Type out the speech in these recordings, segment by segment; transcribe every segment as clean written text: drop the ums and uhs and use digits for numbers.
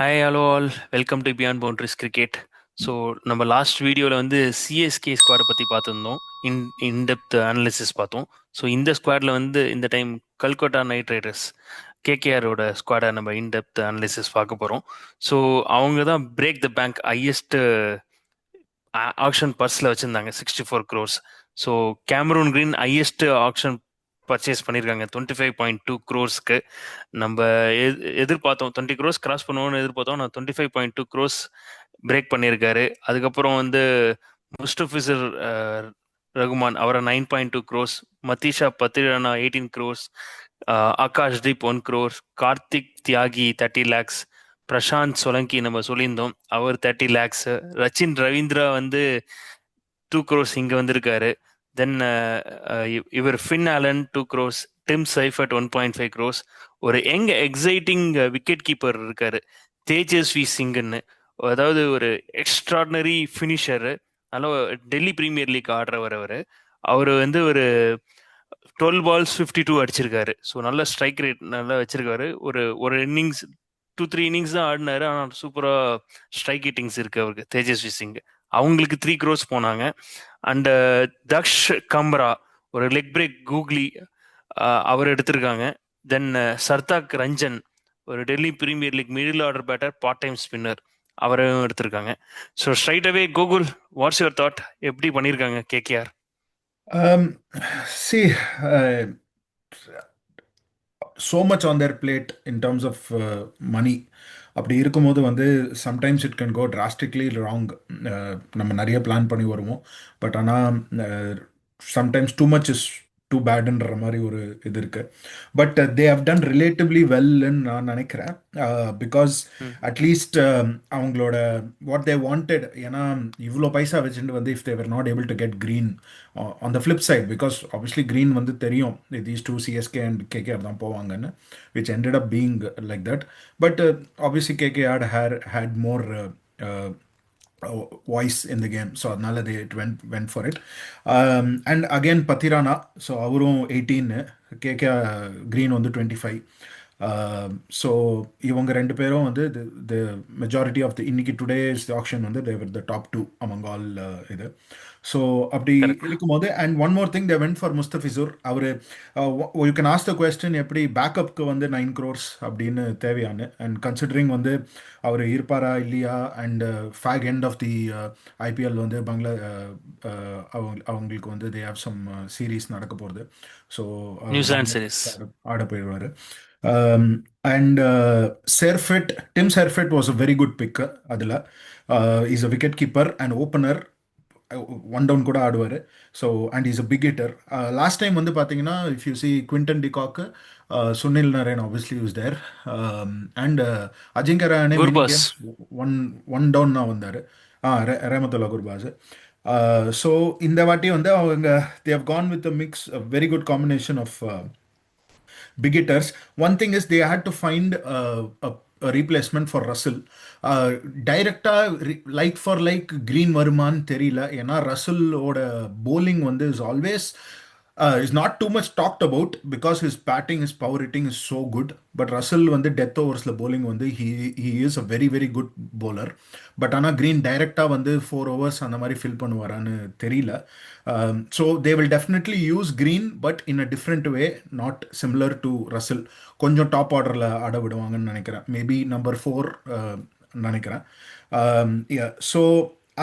Hi hello all, welcome to beyond boundaries cricket. So நம்ம last வீடியோவில் வந்து CSK ஸ்குவாடை பற்றி பார்த்துருந்தோம். இன்டெப்த் அனாலிசிஸ் பார்த்தோம். ஸோ இந்த ஸ்குவாடில் வந்து இந்த டைம் கல்கத்தா நைட் ரைடர்ஸ் கேகேஆரோட ஸ்குவாடை நம்ம இன்டெப்த் அனாலிசிஸ் பார்க்க போகிறோம். ஸோ அவங்க தான் break the bank highest auction பர்ஸில் வச்சுருந்தாங்க 64 crores. So Cameron Green highest auction purchase பண்ணியிருக்காங்க 25.2 crores. நம்ம எதிர்பார்த்தோம் 20 crores கிராஸ் பண்ணுவோம்னு எதிர்பார்த்தோம். நான் 25.2 crores பிரேக் பண்ணியிருக்காரு. அதுக்கப்புறம் வந்து முஸ்டபிசர் ரகுமான் அவரை 9.2 crores, Matheesha Pathirana 18 crores, Akash Deep 1 crore, Karthik தியாகி 30 lakhs, பிரசாந்த் சோலங்கி நம்ம சொல்லியிருந்தோம் அவர் 30 lakhs, ரச்சின் ரவீந்திரா வந்து 2 crores இங்க வந்திருக்காரு. தென் இவர் Finn Allen 2 crores, dim Seifert 1.5 crores. ஒரு யங் எக்ஸைட்டிங் விக்கெட் கீப்பர் இருக்காரு தேஜஸ்வி சிங்னு. அதாவது ஒரு எக்ஸ்ட்ராடினரி ஃபினிஷர். நல்லா டெல்லி பிரீமியர் லீக் ஆடுறவர் அவர். அவர் வந்து ஒரு 12 balls 52 அடிச்சிருக்காரு. ஸோ நல்ல ஸ்ட்ரைக் ரேட் நல்லா வச்சிருக்காரு. ஒரு ஒரு இன்னிங்ஸ் 2-3 இன்னிங்ஸ் தான் ஆடினாரு. ஆனால் சூப்பராக ஸ்ட்ரைக் ஹிட்டிங்ஸ் இருக்கு அவருக்கு தேஜஸ்வி சிங். அவங்களுக்கு 3 crores போனாங்க. அண்ட் தக்ஷ் கம்ரா ஒரு லெக் பிரேக் கூகுளி அவர் எடுத்திருக்காங்க. தென் சர்தாக் ரஞ்சன் ஒரு Delhi premier league middle order batter, part time spinner, அவரையும் எடுத்திருக்காங்க. So straight away Google, what's your thought? எப்படி பண்ணியிருக்காங்க KKR? Um, see, so much on their plate in terms of money. அப்படி இருக்கும்போது வந்து sometimes it can go drastically wrong. நம்ம நிறைய plan பண்ணி வருவோம். பட் ஆனால் sometimes too much is too பேடுன்ற மாதிரி ஒரு இது இருக்கு. But they have done relatively வெல்னு நான் நினைக்கிறேன். பிகாஸ் அட்லீஸ்ட் அவங்களோட வாட் தே வாண்டட், ஏன்னா இவ்வளோ பைசா வச்சுட்டு வந்து if they're not able to get Green on the flip side, because obviously Green வந்து தெரியும் these two CSK and KKR தான் போவாங்கன்னு, which ended up being like that. But obviously KKR had more voice in the game, so அதனால they went for it. And again Pathirana, so அவரும் 18, KKR Green வந்து 25. So இவங்க ரெண்டு பேரும் வந்து the majority of the இன்னைக்கு today's auction வந்து they're the top two among all இது. ஸோ அப்படி கரெக்ட். இருக்கும்போது and one more thing they went for Mustafizur. அவர் you can ask the question எப்படி பேக்கப்க்கு வந்து 9 crores அப்படின்னு தேவையானு, அண்ட் கன்சிடரிங் வந்து அவர் இருப்பாரா இல்லையா, and fag end of the IPL வந்து அவங்களுக்கு வந்து தே ஹேவ் சம் சீரீஸ் நடக்க போகிறது. ஸோ அவர் நியூசிலாந்து சீரிஸ். பங்களாதேஷ் ஆட போயிடுவார். And Serfit, Tim Serfit was a very good pick. அதில் is a wicket keeper and opener, one down கூட ஆடுவார். So and is a big hitter. Last time வந்து பார்த்தீங்கன்னா if you see Quinton de Kock, Sunil Narine obviously use there, and Ajinkya Rahane many Gurbaz. Games one one down தான் வந்தார். Rahmanullah Gurbaz. So இந்த வாட்டி வந்து அவங்க they have gone with a mix, very good combination of big hitters. One thing is they had to find a replacement for Russell. டைரக்டா like for like green வருமான்னு தெரியல. ஏன்னா ரசலோட bowling வந்து is always is not too much talked about because his batting is power hitting is so good. But Russell வந்து death ஓவர்ஸில் bowling வந்து he is a very very good bowler. But ஆனால் green டைரக்டாக வந்து 4 overs அந்த மாதிரி fill பண்ணுவாரான்னு தெரியல. So they will definitely use green but in a different way, not similar to Russell. கொஞ்சம் top ஆர்டரில் ஆட விடுவாங்கன்னு நினைக்கிறேன். மேபி நம்பர் 4 நினைக்கிறேன். ஸோ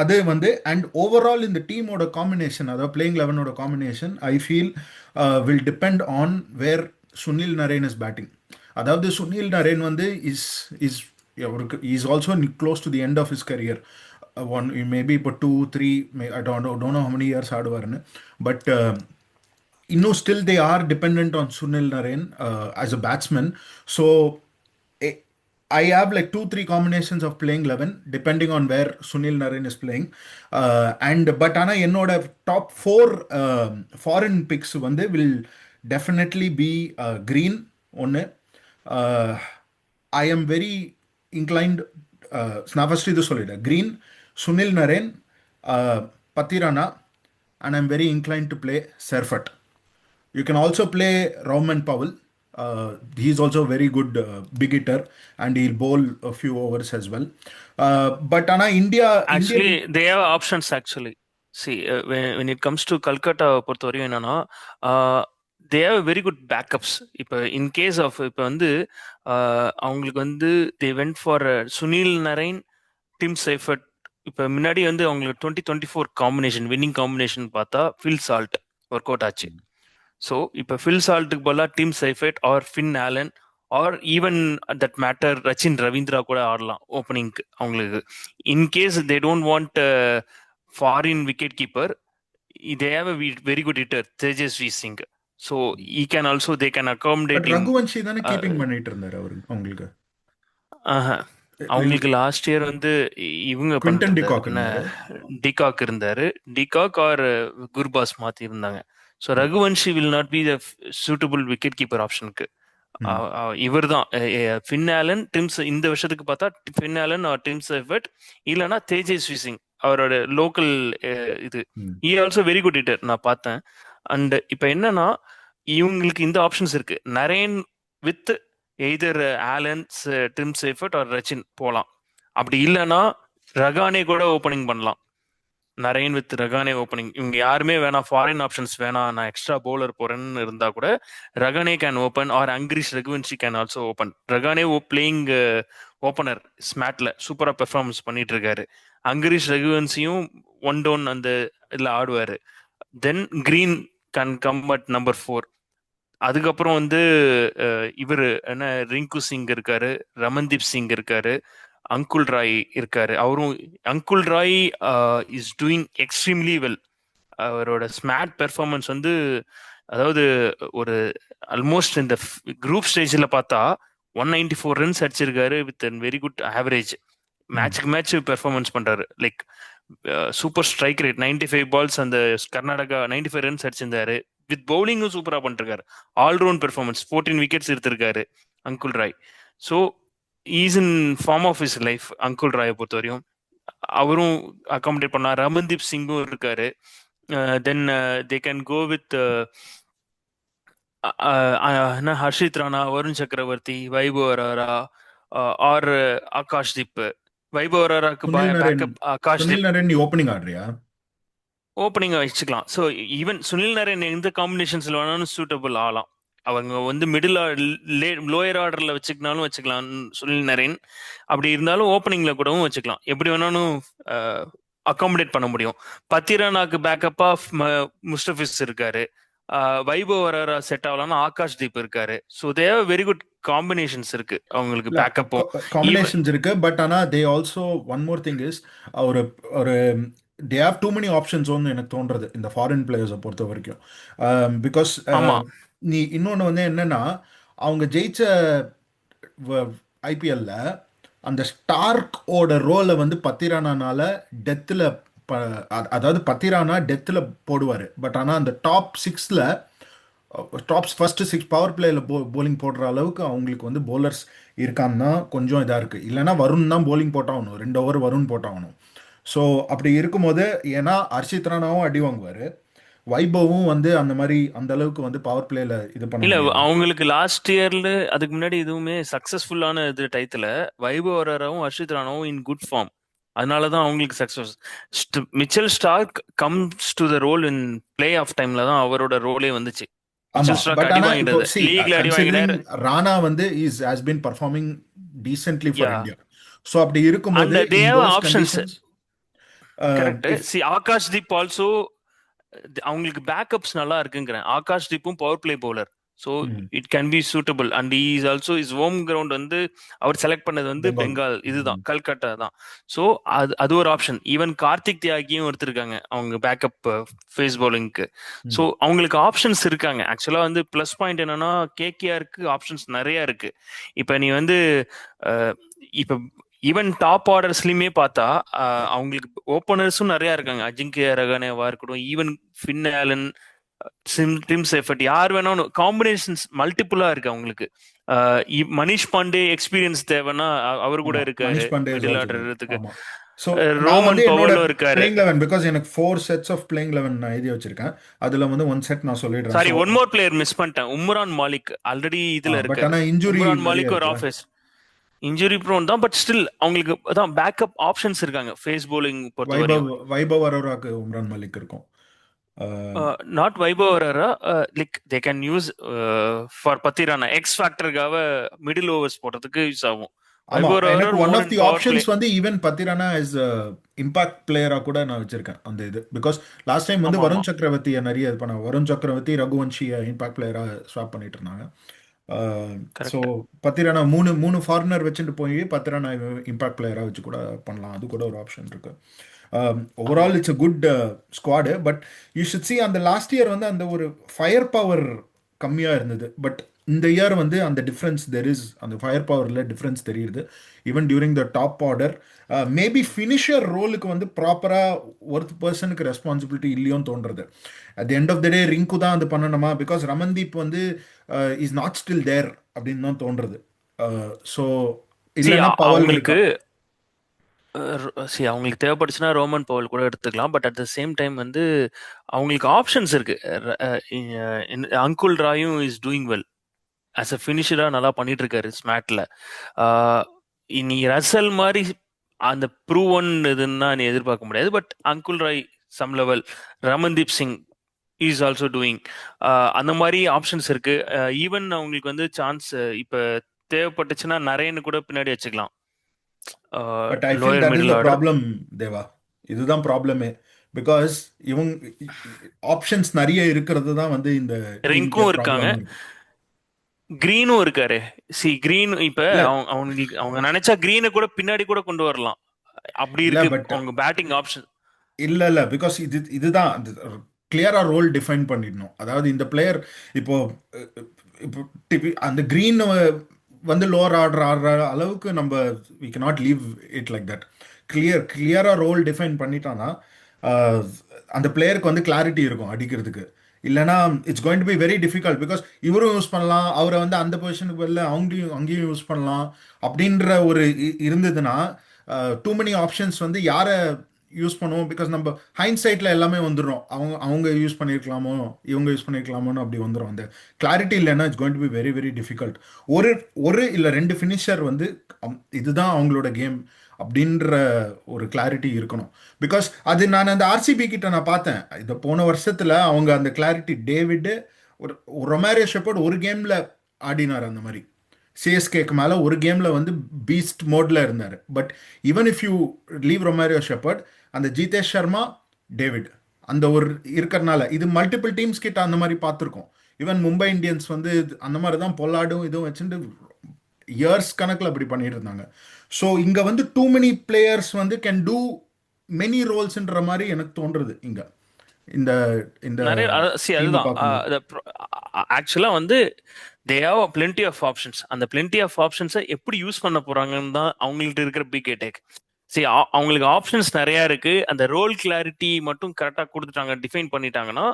அது வந்து அண்ட் ஓவரால் இந்த டீமோட காம்பினேஷன், அதாவது பிளேயிங் லெவனோட combination I feel will depend on where Sunil Narine is batting. அதாவது சுனில் நரேன் வந்து இஸ் இஸ் அவருக்கு is also close to the end of his career. One maybe இப்போ 2-3 I don't know how many years ஆடுவார்னு. But இன்னும் still they are depend on Sunil Narine as a batsman. So I have like 2-3 combinations of playing 11 depending on where Sunil Narine is playing. And but ஆனா என்னோட top 4 foreign picks வந்து will definitely be Green ஒன்று. I am very inclined, நான் first இது சொல்லிட்டேன், Green, Sunil Narine, Pathirana, and I'm very inclined to play Serfat. You can also play Rahman Powell. He's also a very good big hitter, and he'll bowl a few overs as well. But Anna, Indian. Actually, they have options actually. See, when it comes to Calcutta பொறுத்த வரையும் என்னன்னா they have very good backups. இப்போ in case of இப்போ வந்து அவங்களுக்கு வந்து they went for Sunil Narine, Tim Seifert. இப்போ முன்னாடி வந்து அவங்களுக்கு 2024 காம்பினேஷன் வின்னிங் காம்பினேஷன் பார்த்தா ஃபில் சால்ட் ஒர்க் அவுட் ஆச்சு. ஸோ இப்போ ஃபில் சால்ட்டுக்கு பதிலாக Tim Seifert or Finn Allen or even that matter Rachin Ravindra கூட ஆடலாம் ஓப்பனிங்க்கு அவங்களுக்கு. In case they don't want foreign wicket keeper, they have a very good hitter Tejasvi Singh. So he can also they can accommodate. Raghuvanshi தானே keeping பண்ணிட்டு இருந்தாரு அவரு அவங்களுக்கு. அவங்களுக்கு லாஸ்ட் இயர் வந்து இவங்க குவிண்டன் டிகாக் டிகாக் இருந்தாரு. டிகாக் ஆர் குர்பாஸ் மாத்தி இருந்தாங்க. So Raghuvanshi will not be the suitable wicket keeper ஆப்ஷனுக்கு. இவர் தான் ஃபின் ஆலன், டிம்ஸ். இந்த வருஷத்துக்கு பார்த்தா fin Allen R dim Seifert, இல்லைன்னா தேஜஸ்வி சிங் அவரோட லோக்கல் இது. ஈ ஆல்சோ வெரி குட் ஹிட்டர் நான் பார்த்தேன். அண்ட் இப்போ என்னன்னா இவங்களுக்கு இந்த ஆப்ஷன்ஸ் இருக்கு. Naren with either Alan, dim Seifert R Rachin போகலாம். அப்படி இல்லைன்னா ரகானே கூட ஓப்பனிங் பண்ணலாம். Naren with Rahane opening. இவங்க யாருமே வேணாம், ஃபாரின் ஆப்ஷன்ஸ் வேணாம், நான் எக்ஸ்ட்ரா பவுலர் போறேன்னு இருந்தா கூட Rahane can open or Angkrish Raghuvanshi can also open. Rahane playing opener ஸ்மாட்ல சூப்பரா பெர்ஃபார்மன்ஸ் பண்ணிட்டு இருக்காரு. அங்கிரிஷ் ரகுவன்சியும் ஒன் டவுன் அந்த இதுல ஆடுவாரு. Then Green can come at number 4. அதுக்கப்புறம் வந்து இவர் என்ன ரிங்கு சிங் இருக்காரு, ரமன்தீப் சிங் இருக்காரு, அங்குல் ராய் இருக்காரு. அவரும் Anukul Roy is doing extremely well. அவரோட ஸ்மார்ட் பெர்ஃபார்மன்ஸ் வந்து அதாவது ஒரு ஆல்மோஸ்ட் இந்த குரூப் ஸ்டேஜில் பார்த்தா 194 ரன்ஸ் அடிச்சிருக்காரு வித் வெரி குட் ஆவரேஜ். மேட்சுக்கு மேட்ச் பெர்ஃபார்மன்ஸ் பண்றாரு. Like super strike rate 95 balls அந்த கர்நாடகா 95 ரன்ஸ் அடிச்சிருந்தாரு. வித் பவுலிங்கும் சூப்பரா பண்ணிருக்காரு. ஆல்ரவுண்ட் பெர்ஃபார்மன்ஸ் 14 விக்கெட்ஸ் எடுத்திருக்காரு Anukul Roy. So he's in form of his life Anukul ராயை பொறுத்த வரையும். அவரும் அகாமடேட் பண்ணா. ரமன்தீப் சிங்கும் இருக்காரு. Then they can go with Harshit Rana, Varun Chakravarthy, Vaibhav Arora or Akash Deep. Vaibhav அரோராக்கு backup Akash Deep opening ஆடுறியா? Opening வச்சுக்கலாம். ஸோ ஈவன் சுனில் நரேன் எந்த காம்பினேஷன்ஸ்ல வேணாலும் சூட்டபிள் ஆகலாம். அவங்க வந்து மிடில் லோயர் ஆர்டர்ல வச்சுக்கினாலும் வச்சுக்கலாம் சுனில் நரேன். அப்படி இருந்தாலும் ஓப்பனிங்ல கூடவும் வச்சுக்கலாம். எப்படி வேணாலும் அகாமடேட் பண்ண முடியும். பத்திரானாக்கு பேக்கப்பா முஸ்டபிஸ் இருக்காரு. வைபவ் அரோரா செட் ஆகலாம்னா ஆகாஷ் தீப் இருக்காரு. So they very good combinations இருக்கு அவங்களுக்கு. பேக்கப்பும் காம்பினேஷன்ஸ் இருக்கு. பட் ஆனா they also one more thing is ஒரு ஒரு they have too many options ஒன்று எனக்கு தோன்றது இந்த ஃபாரின் பிளேயர்ஸை பொறுத்த வரைக்கும். பிகாஸ் நீ இன்னொன்று வந்து என்னன்னா அவங்க ஜெயிச்ச ஐபிஎல்ல அந்த ஸ்டார்க்கோட ரோலை வந்து பத்திரானால டெத்தில் அதாவது பத்திரானா டெத்தில் போடுவார். பட் ஆனால் அந்த டாப் 6ல் ஃபர்ஸ்ட் 6 பவர் பிளேயில் போலிங் போடுற அளவுக்கு அவங்களுக்கு வந்து போலர்ஸ் இருக்கான்னா கொஞ்சம் இதாக இருக்குது. இல்லைன்னா வருண் தான் போலிங் போட்டாகணும், 2 ஓவர் வருண் போட்டாகணும். ஸோ அப்படி இருக்கும்போது ஏன்னா ஹர்ஷித் ராணாவும் அடி வாங்குவார், வைபவும் வந்து அந்த மாதிரி அந்த அளவுக்கு வந்து பவர் பிளேல இது பண்ண இல்ல. அவங்களுக்கு லாஸ்ட் இயர்ல அதுக்கு முன்னாடி எதுவுமே சக்சஸ்ஃபுல்லான இது டைத்துல வைபவ் அரோராவும் ஹர்ஷித் ராணாவும் இன் குட் ஃபார்ம். அதனாலதான் அவங்களுக்கு success. Mitchell Starc comes to the role in play off டைம்ல தான் அவரோட ரோலே வந்துச்சு. ராணா வந்து has been performing decently for India. So அப்படி இருக்கும்போது they have options. Correct. See, Akash Deep also அவங்களுக்கு பேக்கப்ஸ் நல்லா இருக்குங்கிறேன். ஆகாஷ் தீப்பும் power play bowler. So it can be suitable. And is also is home ground வந்து அவர் செலக்ட் பண்ணது வந்து பெங்கால் இதுதான், கல்கட்டா தான். ஸோ அது ஒரு ஆப்ஷன். ஈவன் கார்த்திக் தியாகியும் எடுத்திருக்காங்க அவங்க பேக்கப் ஃபேஸ் பவுலிங்க்கு. ஸோ அவங்களுக்கு ஆப்ஷன்ஸ் இருக்காங்க. ஆக்சுவலா வந்து பிளஸ் பாயிண்ட் என்னன்னா கேகேஆருக்கு ஆப்ஷன்ஸ் நிறைய இருக்கு. இப்போ நீ வந்து இப்போ ஈவன் டாப் ஆர்டர்ஸ்லயுமே பார்த்தா அவங்களுக்கு ஓப்பனர்ஸும் நிறைய இருக்காங்க. அஜிங்கிய ரகானேவா இருக்கட்டும், even Finn Allen, dim Seifert, யார் வேணாலும் காம்பினேஷன்ஸ் மல்டிபிளா இருக்கு அவங்களுக்கு. மனிஷ் பாண்டே எக்ஸ்பீரியன்ஸ் தேவைன்னா அவர் கூட இருக்காரு மிடில் ஆர்டருக்கு. ஸோ நான் வந்து ரோமன் என்னோட பவலும் இருக்காரு. பிளேயிங் லெவன், பிகாஸ் எனக்கு 4 sets ஆஃப் பிளேயிங் லெவன் நான் எழுதி வச்சிருக்கேன். அதில் வந்து 1 set நான் சொல்லிடுறேன். Sorry, so one more player miss பண்ணிட்டேன். உம்ரான் மாலிக் ஆல்ரெடி இதுல பட் இருக்காரு. ஆனால் இன்ஜுரி உம்ரான் நிறைய மாலிக் ஒரு இருக்குல்ல. ஆஃபீஸ் இன்ஜுரி ப்ரோன் தான், பட் ஸ்டில் அவங்களுக்கு அதான் பேக்கப் ஆப்ஷன்ஸ் இருக்காங்க ஃபேஸ் bowling பொறுத்த வைபவ் வரையும். வைபவ் அரோராக்கு உம்ரான் மலிக் இருக்கும். நாட் வைபவ் வரரா, like they can use for Pathirana X ஃபேக்டருக்காக மிடில் ஓவர்ஸ் போடுறதுக்கு யூஸ் ஆகும். ஆமா, வைபவ் எனக்கு வரர் one more of in the power play. Options வந்து ஈவன் பத்திரானா இஸ் இம்பாக்ட் பிளேயரா கூட நான் வச்சிருக்கேன் அந்த இது. பிகாஸ் லாஸ்ட் டைம் வந்து ஆமா ஆமா வருண் சக்கரவர்த்தியை நிறைய இது பண்ணாங்க. வருண் சக்கரவர்த்தி, ரகுவன்ஷியை இம்பாக்ட் பிளேயரா ஸ்வாப் பண்ணிட்டு இருந்தாங்க. So correct. பத்திரானா மூணு மூணு ஃபாரினர் வச்சுட்டு போய் பத்திரானா இம்பாக்ட் பிளேயரா வச்சு கூட பண்ணலாம். அது கூட ஒரு ஆப்ஷன் இருக்கு. ஆமா. Overall it's a good squad. But you should see அந்த லாஸ்ட் இயர் வந்து அந்த ஒரு ஃபயர் பவர் கம்மியாக இருந்தது. பட் இந்த இயர் வந்து அந்த டிஃப்ரென்ஸ் தெர் இஸ், அந்த ஃபயர் பவரில் டிஃப்ரென்ஸ் தெரியுது. Even during the top order maybe finisher ரோலுக்கு வந்து ப்ராப்பராக ஒரு பர்சனுக்கு ரெஸ்பான்சிபிலிட்டி இல்லையோன்னு தோன்றது. At the end of the day Rinku தான் அது பண்ணணுமா? பிகாஸ் ரமன்தீப் வந்து இஸ் நாட் ஸ்டில் தேர் அப்படின்னு தான் தோன்றது. ஸோ சி இல்லைன்னா பவல் இருக்கா? அவங்களுக்கு அவங்களுக்கு தேவைப்பட்டுச்சுன்னா ரோமன் பவல் கூட எடுத்துக்கலாம். But at the same time வந்து அவங்களுக்கு ஆப்ஷன்ஸ் இருக்கு. அங்குல் ராயும் is doing well as a ஃபினிஷரா, நல்லா பண்ணிட்டு இருக்காரு ஸ்மாட்ல. நீ ரசல் மாதிரி அந்த ப்ரூவன் இதுன்னா நீ எதிர்பார்க்க முடியாது. But Anukul Roy some level, Ramandeep Singh is also doing. அந்த மாதிரி ஆப்ஷன்ஸ் இருக்கு. ஈவன் அவங்களுக்கு வந்து சான்ஸ் இப்போ தேவைப்பட்டுச்சுன்னா நரேன்னு கூட பின்னாடி வச்சுக்கலாம். But I feel lower that is middle the order. Problem தேவா. இதுதான் ப்ராப்ளமே. பிகாஸ் இவங்க ஆப்ஷன்ஸ் நிறைய இருக்கிறது தான் வந்து இந்த டீமுக்கே ரிங்கும் இருக்காங்க, ப்ராப்ளம் இருக்கு. கிரீனும் இருக்காரு. கிரீன் இப்ப இல்ல அவங்களுக்கு அவங்க நினைச்சா கிரீனை கூட பின்னாடி கூட கொண்டு வரலாம். அப்படி இல்ல இருக்கு பட் அவங்க பேட்டிங் ஆப்ஷன். இல்ல பிகாஸ் இதுதான் கிளியரா ரோல் டிஃபைன் பண்ணிடணும். அதாவது இந்த பிளேயர் இப்போ அஹ், இப்போ அந்த கிரீன் வந்து லோவர் ஆர்டர் ஆடுற அளவுக்கு நம்ம we cannot leave it like that. கிளியரா ரோல் டிஃபைன் பண்ணிட்டான்னா அஹ், அந்த பிளேயருக்கு வந்து கிளாரிட்டி இருக்கும் அடிக்கிறதுக்கு. இல்லைன்னா it's going to be very difficult. Because இவரும் யூஸ் பண்ணலாம், அவரை வந்து அந்த பொசிஷனுக்கு பதில் அங்கேயும் யூஸ் பண்ணலாம் அப்படின்ற ஒரு இருந்ததுன்னா டூ many ஆப்ஷன்ஸ் வந்து யாரை யூஸ் பண்ணுவோம். பிகாஸ் நம்ம ஹைண்ட் சைட்டில் எல்லாமே வந்துடும். அவங்க யூஸ் பண்ணியிருக்கலாமோ, இவங்க யூஸ் பண்ணியிருக்கலாமோன்னு அப்படி வந்துடும். அந்த கிளாரிட்டி இல்லைன்னா it's going to be very very difficult. ஒரு ஒரு இல்லை ரெண்டு ஃபினிஷர் வந்து இதுதான் அவங்களோட கேம் அப்படின்ற ஒரு கிளாரிட்டி இருக்கணும். பிகாஸ் அது நான் அந்த ஆர்சிபி கிட்ட நான் பார்த்தேன். இந்த போன வருஷத்தில் அவங்க அந்த கிளாரிட்டி, டேவிட் ஒரு ரொமாரியோ ஷெப்பர்ட் ஒரு கேமில் ஆடினார் அந்த மாதிரி. சிஎஸ்கேக்கு மேலே ஒரு கேமில் வந்து பீஸ்ட் மோடில் இருந்தார். But even if you leave Romario shepherd, அந்த ஜிதேஷ் சர்மா, டேவிட் அந்த ஒரு இருக்கிறனால இது மல்டிபிள் டீம்ஸ் கிட்ட அந்த மாதிரி பார்த்துருக்கோம். ஈவன் மும்பை இந்தியன்ஸ் வந்து அந்த மாதிரி தான் பொல்லாடும் இதுவும் வச்சுட்டு இயர்ஸ் கணக்கில் அப்படி பண்ணிட்டு இருந்தாங்க. ஸோ இங்கே வந்து டூ many பிளேயர்ஸ் வந்து கேன் டூ மெனி ரோல்ஸ்ன்ற மாதிரி எனக்கு தோன்றுறது இங்கே இந்த இந்த நிறைய டீமை அதுதான் பார்க்கும்போது. ஆக்சுவலா வந்து they have plenty of options. அந்த பிளென்டி ஆஃப் ஆப்ஷன்ஸை எப்படி யூஸ் பண்ண போறாங்கன்னு தான் அவங்கள்ட்ட இருக்கிற பிக் டேக். சரி, அவங்களுக்கு ஆப்ஷன்ஸ் நிறைய இருக்கு. அந்த ரோல் கிளாரிட்டி மட்டும் கரெக்டா கொடுத்துட்டாங்க, டிஃபைன் பண்ணிட்டாங்கன்னா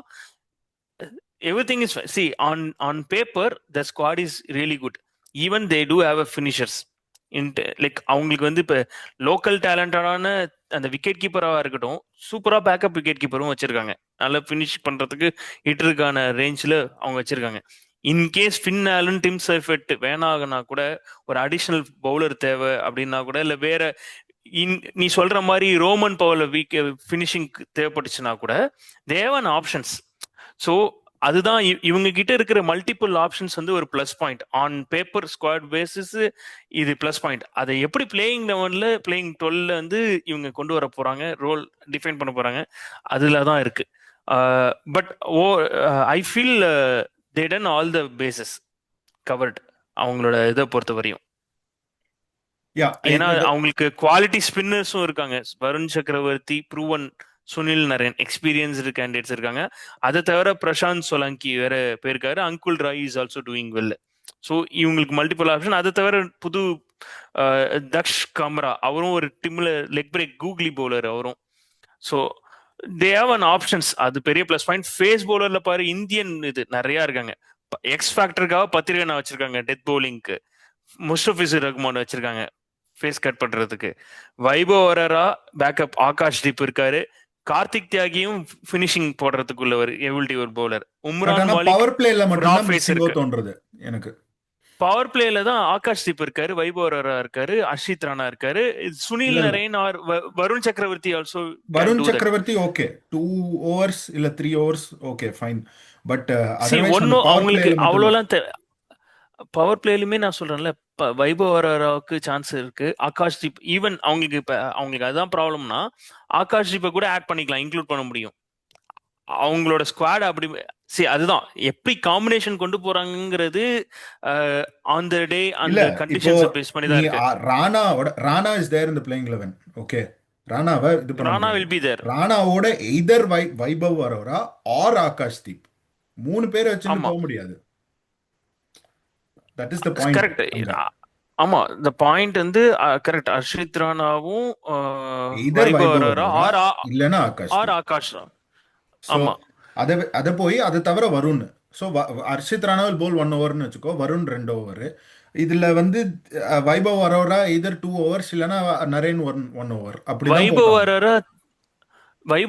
everything is fine. See, on paper the squad is really good. Even they do have a finishers in, like அவங்களுக்கு வந்து இப்போ லோக்கல் டேலண்டடான அந்த விக்கெட் கீப்பராக இருக்கட்டும், சூப்பரா பேக்கப் விக்கெட் கீப்பரும் வச்சிருக்காங்க. நல்லா ஃபினிஷ் பண்றதுக்கு ஹிட்டருக்கான ரேஞ்சில் அவங்க வச்சிருக்காங்க. இன்கேஸ் ஃபின் ஆலன், டிம் சர்ஃபெட் வேணாகனா கூட ஒரு அடிஷனல் பவுலர் தேவை அப்படின்னா கூட, இல்லை வேற நீ சொல்ற மாதிரி ரோமன் பவர்ல வீக் ஃபினிஷிங் தேவைப்பட்டுச்சுன்னா கூட தேவன் ஆப்ஷன்ஸ். ஸோ அதுதான் இவங்க கிட்ட இருக்கிற மல்டிபிள் ஆப்ஷன்ஸ் வந்து ஒரு plus point. On paper squad basis இது பிளஸ் பாயிண்ட். அதை எப்படி பிளேயிங் 11ல பிளேயிங் 12ல வந்து இவங்க கொண்டு வர போறாங்க, ரோல் டிஃபைன் பண்ண போறாங்க, அதுல தான் இருக்கு. But I feel they done all the bases covered அவங்களோட இதை பொறுத்த வரையும். யா ஏன்னா அவங்களுக்கு குவாலிட்டி ஸ்பின்னர்ஸும் இருக்காங்க. Varun Chakravarthy, proven, Sunil Narine, experienced candidates இருக்காங்க. அதை தவிர பிரசாந்த் சோலங்கி வேற போயிருக்காரு. Anukul Roy is also doing well. So இவங்களுக்கு மல்டிபிள் ஆப்ஷன். அதை தவிர புது தக்ஷ் கம்ரா, அவரும் ஒரு டீம்ல லெக் பிரேக் கூகுளி பவுலர் அவரும். ஸோ தே ஹேவ் அன் ஆப்ஷன்ஸ். அது பெரிய பிளஸ் பாயிண்ட். ஃபேஸ் பவுலர்ல பாரு இந்தியன் இது நிறைய இருக்காங்க. எக்ஸ் ஃபேக்டருக்காக பத்திரிகை வச்சிருக்காங்க, டெத் பவுலிங்க்கு முஸ்டபிசர் ரஹ்மான் வச்சிருக்காங்க. ஃபேஸ் கட் பண்றதுக்கு. வைபவ் வரரா பேக்கப் ஆகாஷ் தீப் இருக்காரு. கார்த்திக் தியாகியும் ஃபினிஷிங் போடுறதுக்குள்ள ஒரு எபிலிட்டி ஒரு பவுலர். பட் உம்ரான் ஆனா மாலிக் பவர் பிளேல ஒரு மட்டும்தான் ஆஃப் ஃபேஸ் மிஸ்ஸிங்கோ இருக்கு. தோன்றது எனக்கு. பவர் பிளேல தான் ஆகாஷ் தீப் இருக்காரு, வைபவ் வரரா இருக்காரு, அர்ஷித் ராணா இருக்காரு, சுனில் இல்ல இல்ல, நரேன் ஆர் வருண் சக்கரவர்த்தி also can Varun do that. சக்கரவர்த்தி ஓகே, 2 ஓவர்ஸ் இல்ல 3 overs okay fine. But see otherwise அந்த ஒன்னும் பவர் அவங்களுக்கு பிளேல மட்டும்தான். அவ்வளோலாம் பவர் பிளேலுமே நான் சொல்றேன்ல, வைபவ் வரராவுக்கு சான்ஸ் இருக்கு. ஆகாஷ் தீப் ஈவன் அவங்களுக்கு இப்ப அவங்களுக்கு அதுதான் ப்ராப்ளம்னா ஆகாஷ் தீப்பை கூட ஆட் பண்ணிக்கலாம், இன்க்ளூட் பண்ண முடியும். அவங்களோட ஸ்குவாட் அப்படி அதுதான் எப்படி காம்பினேஷன் கொண்டு போறாங்கிறது ஆன் த டே இல்ல அந்த இப்போ கண்டிஷன்ஸை பேஸ் பண்ணி நீ தான் இருக்கு. ராணா இஸ் தேர் இந்த பிளேயிங் 11. ஓகே, ராணாவை இது பண்ண ராணா முடியாது. Will be there. ராணாவோட எய்தர் வைபவ் வரோரா ஆர் ஆகாஷ் தீப், 3 பேரை வச்சுன்னு ஆமா, போக முடியாது. That is the point correct. அங்க. ஆமா, இந்த பாயிண்ட் வந்து கரெக்ட். அர்ஷித் ராணாவும் எய்தர் வைபவ் வைபவ் வரரா வரோரா ஆர் இல்லைன்னா ஆகாஷ் ஆர் தீப். ஆகாஷ். ஸோ ஆமா, அதை போய் அதை தவிர வருண். ஸோ அர்ஷித் ராணாவில் போல் 1 ஓவர்னு வச்சுக்கோ, வருண் 2 ஓவர். இதில் வந்து வைபவ் வரோரா இதர் 2 ஓவர்ஸ் இல்லைன்னா நரேன் 1 ஓவர் அப்படிதான் வைபவ் போட்டாங்க.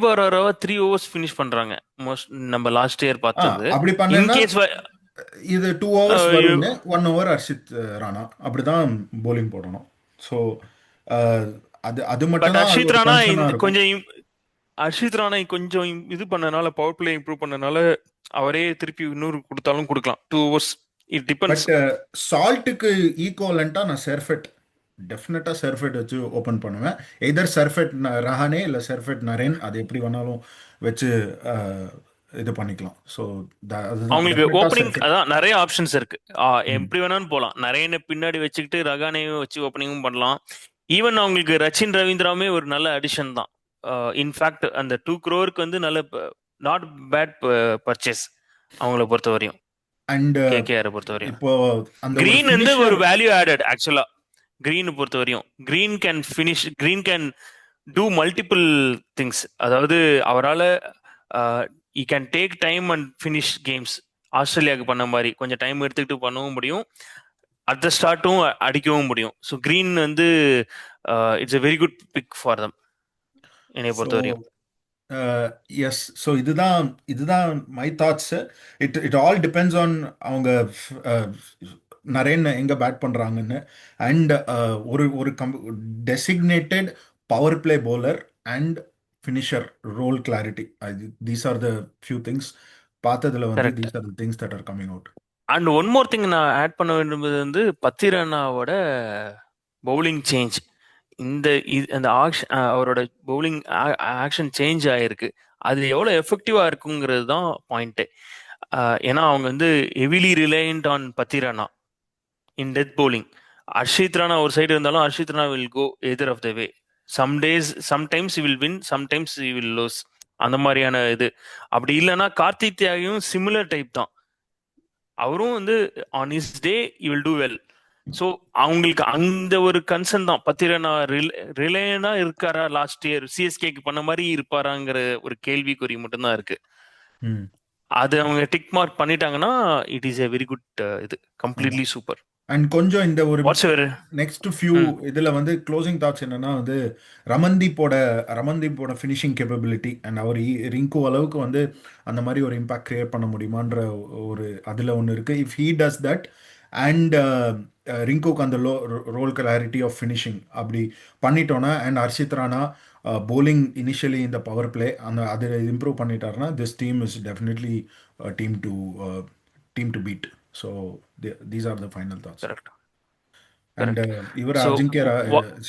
வரரா 3 ஓவர்ஸ் ஃபினிஷ் பண்றாங்க மோஸ்ட் நம்ம லாஸ்ட் இயர் பார்த்தது. அப்படி பண்ணேன்னா இன்கேஸ் இது 2 ஓவர்ஸ் வரும்னு 1 ஓவர் அர்ஷித் ராணா அப்படிதான் போலிங் போடணும். ஸோ அது அது மட்டும் பட் தான் அது அர்ஷித் ஒரு ராணா கன்சர்னாக இருக்கும். கொஞ்சம் அர்ஷித் ராணா கொஞ்சம் இது பண்ணனால, பவர் பிளே இம்ப்ரூவ் பண்ணனால அவரே திருப்பி இன்னொரு கொடுத்தாலும் கொடுக்கலாம் 2 ஓவர்ஸ். It depends. பட் சால்ட்டுக்கு ஈக்குவலண்ட்டாக நான் சர்ஃபெட், டெஃபினட்டாக சர்ஃபெட் வச்சு ஓப்பன் பண்ணுவேன். எதர் சர்ஃபெட் ரஹானே இல்லை சர்ஃபெட் நரேன், அது எப்படி வேணாலும் வச்சு இது பண்ணிக்கலாம். ஸோ அதுதான் அவங்களுக்கு டெஃபினட்டாக ஓப்பனிங் சர்ஃபெட். அதான் நிறைய ஆப்ஷன்ஸ் இருக்கு. எப்படி வேணாலும் போகலாம். நிறைய பின்னாடி வச்சுக்கிட்டு ரகானையும் வச்சு ஓப்பனிங்கும் பண்ணலாம். ஈவன் அவங்களுக்கு ரச்சின் ரவீந்திராவுமே ஒரு நல்ல அடிஷன் தான். இன்ஃபேக்ட் அந்த 2 crore வந்து நல்ல நாட் பேட் பர்ச்சேஸ் அவங்கள பொறுத்த வரையும். அண்ட் கேகேஆரை பொறுத்த வரையும் இப்போ அந்த ஒரு கிரீன் வந்து ஒரு ஃபினிஷர். வேல்யூ ஆடட் ஆக்சுவலா. கிரீன் பொறுத்த வரையும் green can finish, green can do multiple things. அதாவது அவரால் ஈ can take time and finish games. ஆஸ்திரேலியாவுக்கு பண்ண மாதிரி கொஞ்சம் டைம் எடுத்துக்கிட்டு பண்ணவும் முடியும், அட் த ஸ்டார்ட்டும் அடிக்கவும் முடியும். ஸோ கிரீன் வந்து it's a very good pick for them என்னை ஸோ பொறுத்த வரையும். எஸ், ஸோ இதுதான் my thoughts. It all depends on அவங்க நரேன் எங்கே பேட் பண்ணுறாங்கன்னு. அண்ட் ஒரு ஒரு designated power play bowler and finisher role clarity. These are the few things பார்த்ததுல வந்து correct. These are the things that are coming out. And one more thing நான் add பண்ண வேண்டியது வந்து பத்திரனாவோட பவுலிங் சேஞ்ச். அந்த அவரோட பவுலிங் ஆக்ஷன் சேஞ்ச் ஆயிருக்கு. அது எவ்வளோ எஃபெக்டிவா இருக்குங்கிறது தான் பாயிண்ட்டு. ஏன்னா அவங்க வந்து heavily reliant on Pathirana in death bowling. Harshit Rana ஒரு சைடு இருந்தாலும் Harshit Rana will go either of the way. Sometimes will win, sometimes will lose, அந்த மாதிரியான இது. அப்படி இல்லைன்னா கார்த்திக் தியாகியும் சிமிலர் டைப் தான். அவரும் வந்து on is day you will do well. So அவங்களுக்கு அந்த ஒரு கன்சர்ன் தான். பத்திரனா ரிலையனா இருக்காரா லாஸ்ட் இயர் சிஎஸ்கேக்கு பண்ண மாதிரி இருப்பாராங்கிற ஒரு கேள்விக்குறி மட்டும்தான் இருக்கு. அது அவங்க டிக் மார்க் பண்ணிட்டாங்கன்னா it is a very good இது கம்ப்ளீட்லி சூப்பர். அண்ட் கொஞ்சம் இந்த ஒரு வாட்ஸ் எவர் நெக்ஸ்ட் ஃபியூ இதில் வந்து க்ளோசிங் தாட்ஸ் என்னன்னா வந்து ரமன்தீப்போட ஃபினிஷிங் கேப்பபிலிட்டி அண்ட் அவர் ரிங்கு அளவுக்கு வந்து அந்த மாதிரி ஒரு இம்பாக்ட் கிரியேட் பண்ண முடியுமான்ற ஒரு அதில் ஒன்று இருக்குது. If he does that and ரிங்குக்கு அந்த ரோல் கிளாரிட்டி ஆஃப் ஃபினிஷிங் அப்படி பண்ணிட்டோன்னா, and Harshit Rana bowling initially இந்த பவர் பிளே அது இம்ப்ரூவ் பண்ணிட்டாருன்னா this team is definitely team to beat. So these are the final thoughts. Correct. And இவர்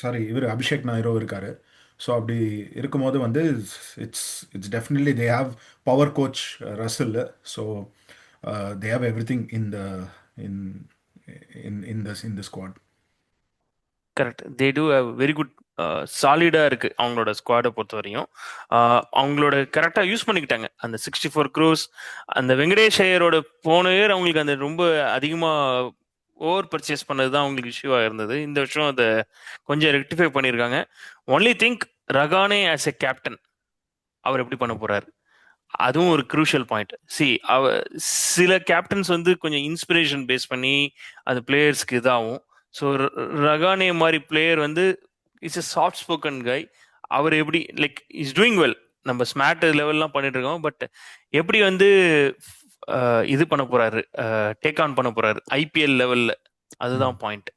ஸோ இவர் அபிஷேக் நாயரோ இருக்காரு. ஸோ அப்படி இருக்கும்போது வந்து it's definitely they have power coach Russell. So they have everything in the squad. Correct. They do very good சாலிடா இருக்கு அவங்களோட ஸ்குவாடை பொறுத்த வரையும். அவங்களோட கரெக்டா யூஸ் பண்ணிக்கிட்டாங்க அந்த 64 crores. அந்த வெங்கடேஷ் ஐயரோட போன இயர் அவங்களுக்கு அந்த ரொம்ப அதிகமா ஓவர் பர்ச்சேஸ் பண்ணது தான் அவங்களுக்கு இஷ்யூவா இருந்தது. இந்த வருஷம் அதை கொஞ்சம் ரெக்டிஃபை பண்ணியிருக்காங்க. Only think Rahane as a captain அவர் எப்படி பண்ண போறாரு, அதுவும் ஒரு க்ரூஷியல் பாயிண்ட். சில கேப்டன்ஸ் வந்து கொஞ்சம் இன்ஸ்பிரேஷன் பேஸ் பண்ணி அது பிளேயர்ஸ்க்கு இதாகும். ஸோ ரகானே மாதிரி பிளேயர் வந்து இஸ் a சாஃப்ட் ஸ்போக்கன் கை. அவர் எப்படி லைக் இஸ் டூயிங் வெல், நம்ம ஸ்மார்ட் லெவல்லாம் பண்ணிட்டு இருக்கோம். பட் எப்படி வந்து இது பண்ண போறாரு, டேக் ஆன் பண்ண போறாரு ஐபிஎல் லெவல்ல, அதுதான் பாயிண்ட்.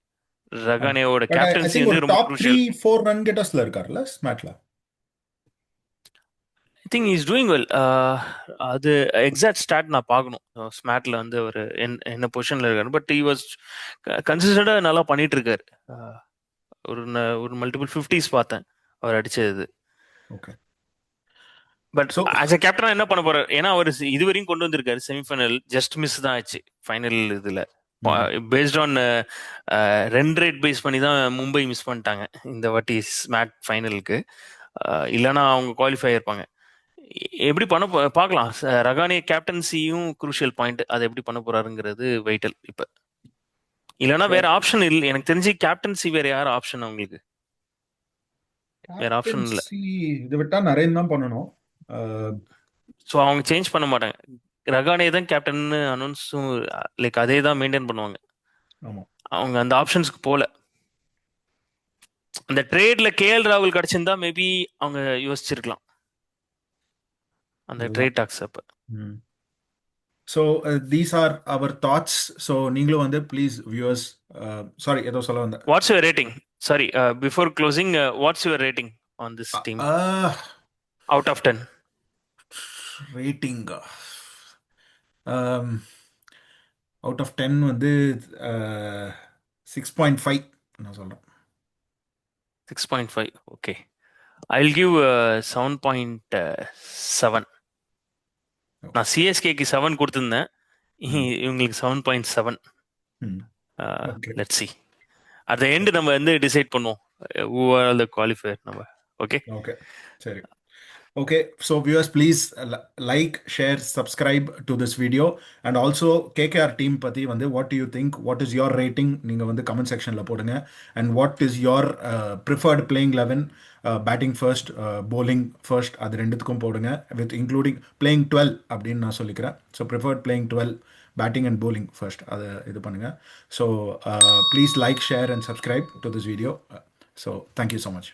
ரகானேவோட பட் ஐ கேப்டன்சி திங்க் வந்து ஒரு ரொம்ப top three crucial. Four run கெட்டர்ஸ்ல இருக்கார்ல ஸ்மார்ட்ல. I think is doing well. அது எக்ஸாக்ட் ஸ்டாட் நான் பார்க்கணும். ஸ்மார்ட்ல வந்து அவர் என்ன பொசிஷன்ல இருக்காரு. பட் ஈ வாஸ் கன்சிஸ்டண்டா நல்லா பண்ணிட்டு இருக்காரு. ஒரு மல்டிபிள் 50s பார்த்தேன் அவர் அடிச்சது. Okay. But so as a கேப்டனா என்ன பண்ண போறாரு? ஏன்னா அவர் இதுவரையும் கொண்டு வந்திருக்காரு செமிஃபைனல், ஜஸ்ட் மிஸ் தான் ஆச்சு ஃபைனல். இதுல based on run rate base பண்ணி தான் மும்பை மிஸ் பண்ணிட்டாங்க இந்த வாட்டி ஸ்மார்ட் ஃபைனலுக்கு. இல்லைன்னா அவங்க குவாலிஃபை ஆயிருப்பாங்க. எப்படி பண்ண பார்க்கலாம். ரகானே கேப்டன்சியும் குரூஷியல் பாயிண்ட். அதை எப்படி பண்ண போறாருங்கிறது வைட்டல் இப்ப. இல்லைன்னா வேற ஆப்ஷன் இல்லை எனக்கு தெரிஞ்சு. கேப்டன்சி வேற யார் ஆப்ஷன் அவங்களுக்கு? வேற ஆப்ஷன் இல்லை. இதை விட்டா நரேன் தான் பண்ணணும். ஸோ அவங்க சேஞ்ச் பண்ண மாட்டாங்க. ரகானே தான் கேப்டன் அனௌன்ஸும் லைக் அதே தான் மெயின்டைன் பண்ணுவாங்க. ஆமா, அவங்க அந்த ஆப்ஷன்ஸ்க்கு போல. அந்த ட்ரேட்ல கேஎல் ராகுல் கிடைச்சிருந்தா மேபி அவங்க யோசிச்சிருக்கலாம் அந்த ட்ரேட் டாக்ஸ் அப்ப. So these are our thoughts. So நீங்களும் வந்து ப்ளீஸ் வியூவர்ஸ், சாரி ஏதோ சொல்ல வந்தேன். What's your rating? Sorry, before closing, what's your rating on this team out of 10? Rating out of 10 வந்து 6.5 நான் சொல்கிறேன். 6.5. Okay, I will give 7.7. நான் சிஎஸ்கேக்கு 7 கொடுத்துருந்தேன், இவங்களுக்கு 7.7. Let's see at the end நம்ம வந்து டிசைட் பண்ணுவோம் who are the qualifier நம்ம. ஓகே ஓகே, சரி. Okay, so viewers, please like, share, subscribe to this video, and also KKR team பத்தி வந்து what do you think, what is your rating, நீங்க வந்து comment sectionல போடுங்க. And what is your preferred playing 11, batting first, bowling first, அது ரெண்டுத்துக்கும் போடுங்க, with including playing 12 அப்படின்னு நான் சொல்லிக்கிறேன். So preferred playing 12, batting and bowling first, அது இது பண்ணுங்க. So please like, share and subscribe to this video. So thank you so much.